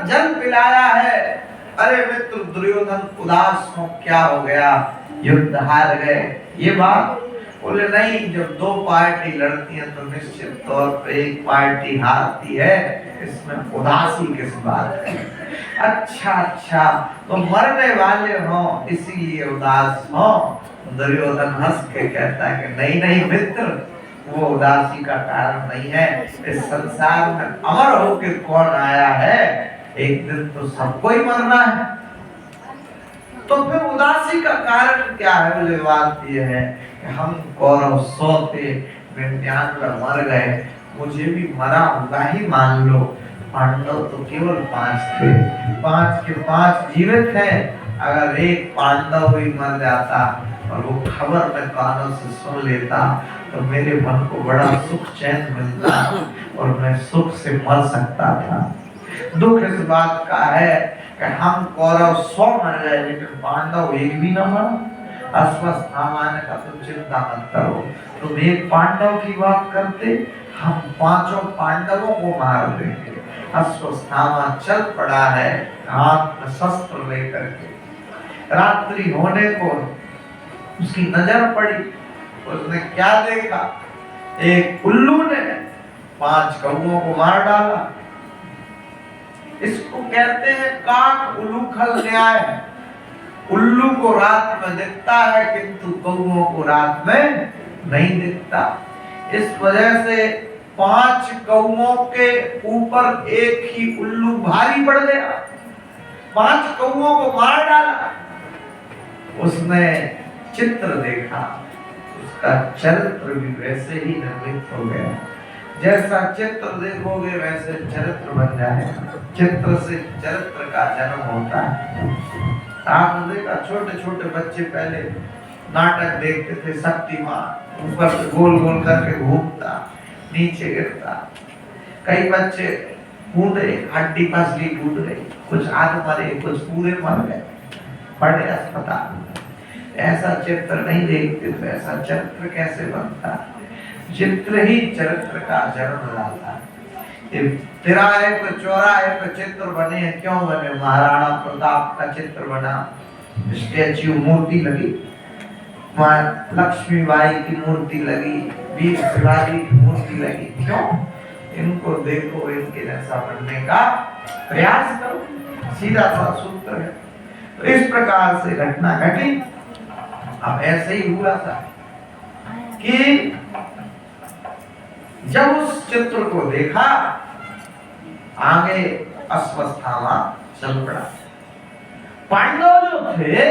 जल पिलाया है। अरे मित्र दुर्योधन उदास हो, क्या हो गया, युद्ध हार गए, ये बात। बोले नहीं, जब दो पार्टी लड़ती है तो निश्चित तौर पर एक पार्टी हारती है, इसमें उदासी किस बात है। अच्छा अच्छा, तो मरने वाले हो इसीलिए उदास हो। दुर्योधन हंस के कहता है कि नहीं नहीं मित्र, वो उदासी का कारण नहीं है। इस संसार में अमर होकर कौन आया है, एक दिन तो सबको ही मरना है। तो फिर उदासी का कारण क्या है? बोले बात ये है कि हम कौरव 100 थे, 99 मर गए, मुझे भी मरा हुआ ही मान लो। पांडव तो केवल 5 थे, 5 के 5 जीवित हैं। अगर एक पांडव भी मर जाता और वो खबर मैं कानों से सुन लेता तो मेरे मन को बड़ा सुख चैन मिलता और मैं सुख से मर सकता था। दुख इस बात का है कि हम कौरव 100 मर गए लेकिन पांडव एक भी न मरा। अश्वत्थामा ने कहा तुम चिंता मत करो, तुम एक पांडव की बात करते, हम 5 पांडवों को मार देंगे। अश्वत्थामा चल पड़ा है हाथ में शस्त्र लेकर के। रात्रि होने को उसकी नजर पड़ी, उसने क्या देखा, एक उल्लू ने 5 कौओं को मार डाला। इसको कहते हैं काक उलूखल न्याय। उल्लू को रात में दिखता है किंतु कौओं को रात में नहीं दिखता। इस वजह से 5 कौओं के ऊपर एक ही उल्लू भारी पड़ गया, 5 कौओं को मार डाला। उसने चित्र देखा, उसका चरित्र भी वैसे ही निर्मित हो गया। जैसा चित्र देखोगे वैसे चरित्र बन जाएगा। चित्र से चरित्र का जन्म होता है। आपने देखा छोटे छोटे बच्चे पहले नाटक देखते थे, शक्तिमान ऊपर से गोल गोल करके घूमता, नीचे गिरता। कई बच्चे कूदे, हड्डी पसली टूट गई, कुछ आध मरे, कुछ पूरे मर गए, बड़े अस्पताल। ऐसा चित्र नहीं देखते थे, ऐसा चरित्र कैसे बनता? चित्र ही चरित्र का जन्म लाता है। तिराहे पे चौराहे पे चित्र बने हैं, क्यों बने? महाराणा प्रताप का चित्र बना, स्टैच्यू मूर्ति लगी, मां लक्ष्मीबाई की मूर्ति लगी, वीर शिवाजी की मूर्ति लगी। क्यों? इनको देखो, इनके जैसा बनने का प्रयास करो, सीधा सा सूत्र है। तो इस प्रकार से घटना घटी। अब ऐसे ही हुआ था कि जब उस चित्र को देखा, आगे अश्वत्थामा चल पड़ा। पांडव जो थे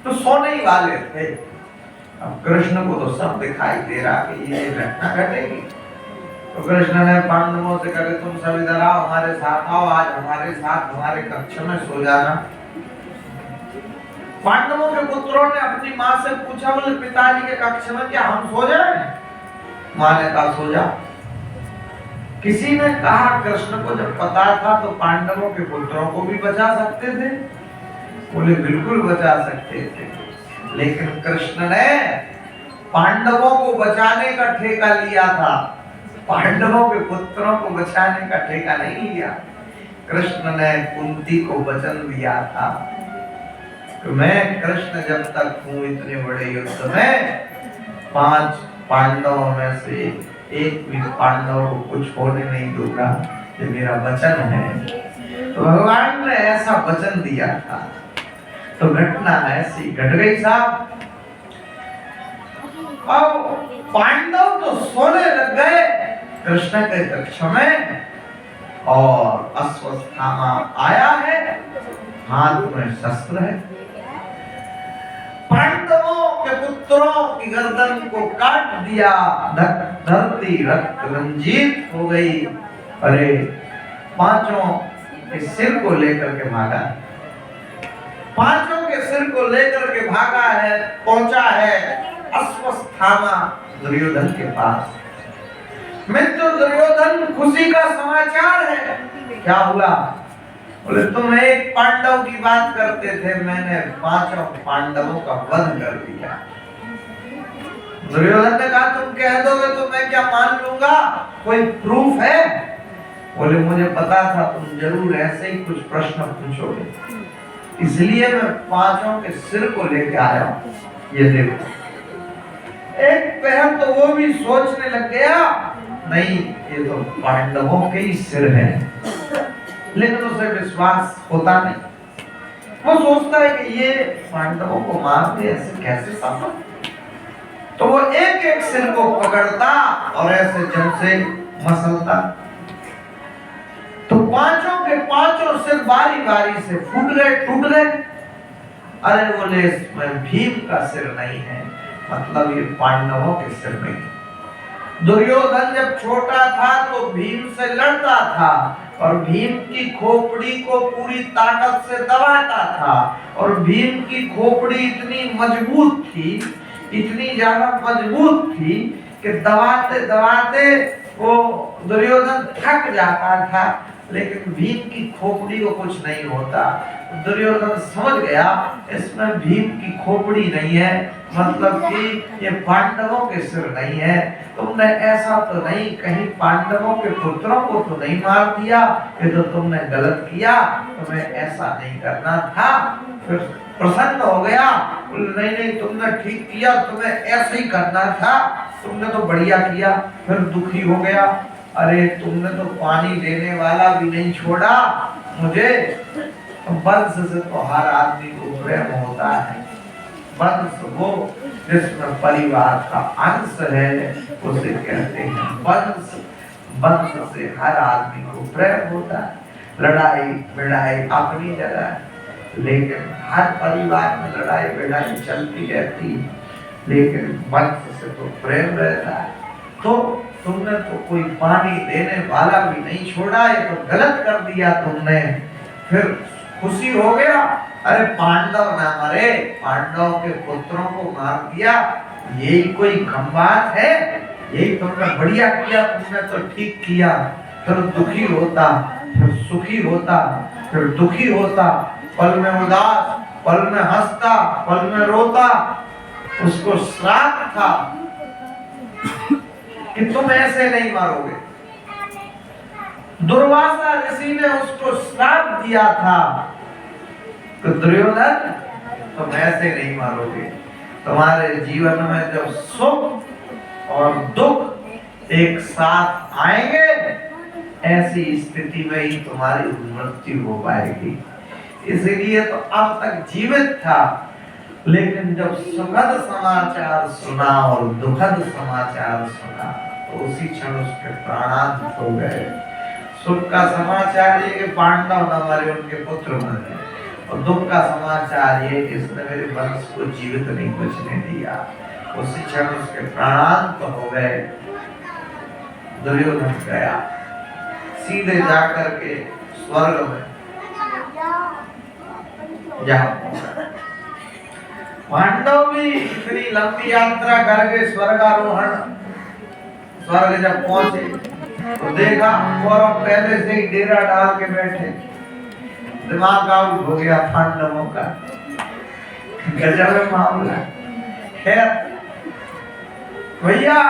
तो सोने ही वाले थे। अब कृष्ण को तो सब दिखाई दे रहा कि ये घटना घटेगी। तो कृष्ण ने पांडवों से कहा तुम सब इधर आओ, हमारे साथ आओ, आज हमारे साथ हमारे कक्ष में सो जाना। पांडवों के पुत्रों ने अपनी मां से पूछा, बोले पिताजी के कक्ष में क्या हम सो जाएं? मां ने कहा सो जा। किसी ने कहा कृष्ण को जब पता था तो पांडवों के पुत्रों को भी बचा सकते थे। बोले बिल्कुल बचा सकते थे, लेकिन कृष्ण ने पांडवों को बचाने का ठेका लिया था, पांडवों के पुत्रों को बचाने का ठेका नहीं लिया। कृष्ण ने कुंती को वचन दिया था कि मैं कृष्ण जब तक हूं इतने बड़े युद्ध में 5 पांडवों में से एक भी पांडव को कुछ होने नहीं दूंगा, ये मेरा वचन है। तो भगवान ने ऐसा वचन दिया था। तो घटना ऐसी घट गई साहब। अब पांडव तो सोने लग गए कृष्ण के कक्ष में, और अश्वत्थामा आया है, हाथ में शस्त्र है। पांडवों के पुत्रों की गर्दन को काट दिया, धरती रक्त रंजित हो गई। अरे 5 के सिर को लेकर के भागा, 5 के सिर को लेकर के भागा है, पहुंचा है अश्वत्थामा दुर्योधन के पास। मित्र दुर्योधन, खुशी का समाचार है। क्या हुआ? बोले तुम एक पांडव की बात करते थे, मैंने 5 पांडवों का वध कर दिया। दुर्योधन ने कहा तुम कह दोगे तो मैं क्या मान लूंगा, कोई प्रूफ है? बोले मुझे पता था तुम जरूर ऐसे ही कुछ प्रश्न पूछोगे, इसलिए मैं पांचों के सिर को लेके आया हूं। ये देखो, एक पहर तो वो भी सोचने लग गया, नहीं ये तो पांडवों के ही सिर है, लेकिन उसे विश्वास होता नहीं। वो सोचता है कि ये पांडवों को मार दे, ऐसे कैसे संभव। तो वो एक एक सिर को पकड़ता और ऐसे जब से मसलता, तो पांचों के पांचों सिर बारी बारी से फूट गए, टूट गए। अरे बोले इसमें भीम का सिर नहीं है, मतलब ये पांडवों के सिर नहीं। दुर्योधन जब छोटा था तो भीम से लड़ता था और भीम की खोपड़ी को पूरी ताकत से दबाता था, और भीम की खोपड़ी इतनी मजबूत थी, इतनी ज्यादा मजबूत थी कि दबाते दबाते वो दुर्योधन थक जाता था, लेकिन भीम की खोपड़ी को कुछ नहीं होता। दुर्योधन समझ गया इसमें भीम की खोपड़ी नहीं है, मतलब कि ये पांडवों के सिर नहीं है। तुमने ऐसा तो नहीं कहीं पांडवों के पुत्रों को तो नहीं मार दिया, ये तो तुमने गलत किया, तुम्हें ऐसा नहीं करना था। फिर प्रसन्न हो गया, नहीं नहीं तुमने ठीक किया, तुम्हें ऐसे ही करना था, तुमने तो बढ़िया किया। फिर दुखी हो गया, अरे तुमने तो पानी देने वाला भी नहीं छोड़ा मुझे। वंश से तो हर आदमी को प्रेम होता है, वंश वो जिसमें परिवार का अंश है उसे कहते हैं वंश। वंश से हर आदमी को प्रेम होता है। लड़ाई भिड़ाई अपनी जगह है, लेकिन हर परिवार में लड़ाई भिड़ाई चलती रहती है, लेकिन वंश से तो प्रेम रहता है। तो तुमने तो कोई पानी देने वाला भी नहीं छोड़ा, ये तो गलत कर दिया तुमने। फिर खुशी हो गया, अरे पांडव ना मरे, पांडव के पुत्रों को मार दिया, यही कोई कम बात है, यही तुमने बढ़िया किया, तुमने तो ठीक किया। फिर दुखी होता, फिर सुखी होता, फिर दुखी होता, पल में उदास, पल में हंसता, पल में रोता। उसको श्राप था कि तुम ऐसे नहीं मारोगे। दुर्वासा ऋषि ने उसको श्राप दिया था कि दुर्योधन तुम ऐसे नहीं मारोगे, तुम्हारे जीवन में जब सुख और दुख एक साथ आएंगे, ऐसी स्थिति में ही तुम्हारी मृत्यु हो पाएगी। इसलिए तो अब तक जीवित था, लेकिन जब सुखद समाचार सुना और दुखद समाचार सुना तो उसी क्षण उसके प्राणांत हो गए। सुख का समाचार ये कि पांडव न मरे, उनके पुत्र मरे, और दुख का समाचार ये कि इसने मेरे वंश को जीवित नहीं बचने दिया। उसी क्षण उसके प्राणांत हो गए। दुर्योधन गया सीधे जाकर के स्वर्ग में जा पहुंचा। पांडव भी इतनी लंबी यात्रा करके स्वर्गारोहण, स्वर्ग जब पहुंचे तो देखा कौरव पहले से ही डेरा डाल के बैठे। दिमाग आउट हो गया पांडवों का, गजब मामला। खैर भैया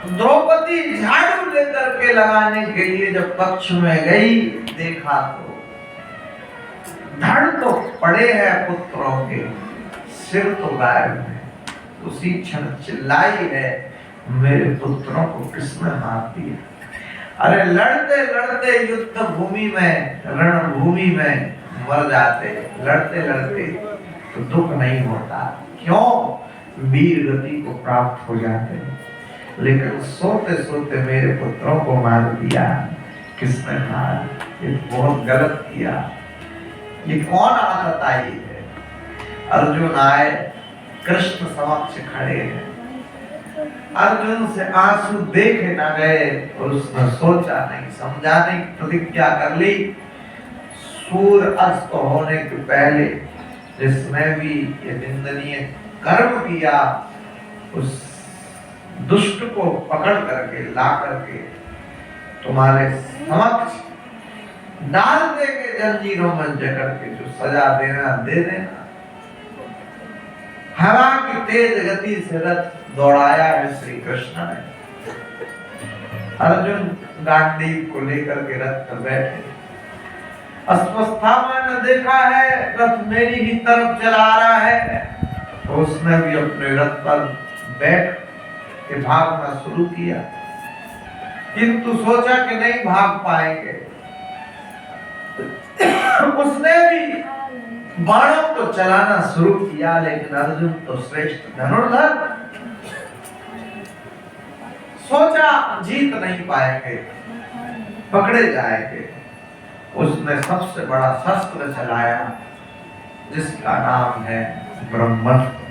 द्रौपदी झाड़ू लेकर के लगाने के लिए जब कक्ष में गई, देखा तो धड़ तो पड़े हैं पुत्रों के, सिर तो गायब है। उसी क्षण चिल्लाई है, मेरे पुत्रों को किसने मार दिया। अरे लड़ते लड़ते युद्ध भूमि में, रणभूमि में मर जाते, लड़ते लड़ते तो दुख नहीं होता, क्यों? वीर गति को प्राप्त हो जाते। लेकिन सोते सोते मेरे पुत्रों को मार दिया, किसने मारा? ये बहुत गलत किया। ये कौन आदत आई है? अर्जुन आए, कृष्ण समक्ष खड़े हैं, अर्जुन से आंसू देखे न गए और उसने सोचा नहीं, समझा नहीं, प्रतिज्ञा कर ली। सूर्य अस्त होने के पहले जिसने भी ये निंदनीय कर्म किया, उस दुष्ट को पकड़ करके ला करके तुम्हारे समक्ष डाल देंगे जंजीरों में जकड़ के, जो सजा देना दे देना। हवा की तेज गति से रथ दौड़ाया है श्री कृष्ण ने। अर्जुन गांडीव को लेकर के रथ पर बैठे। अस्वस्थामा ने देखा है रथ मेरी ही तरफ चला रहा है, तो उसने भी अपने रथ पर बैठ के भागना शुरू किया, किंतु सोचा कि नहीं भाग पाएंगे। उसने भी बाणों को चलाना शुरू किया, लेकिन अर्जुन तो श्रेष्ठ धनुर्धर, सोचा जीत नहीं पाएंगे, पकड़े जाएंगे। उसने सबसे बड़ा शस्त्र चलाया जिसका नाम है ब्रह्मास्त्र।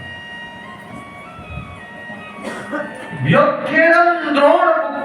व्योत्थेनम द्रोण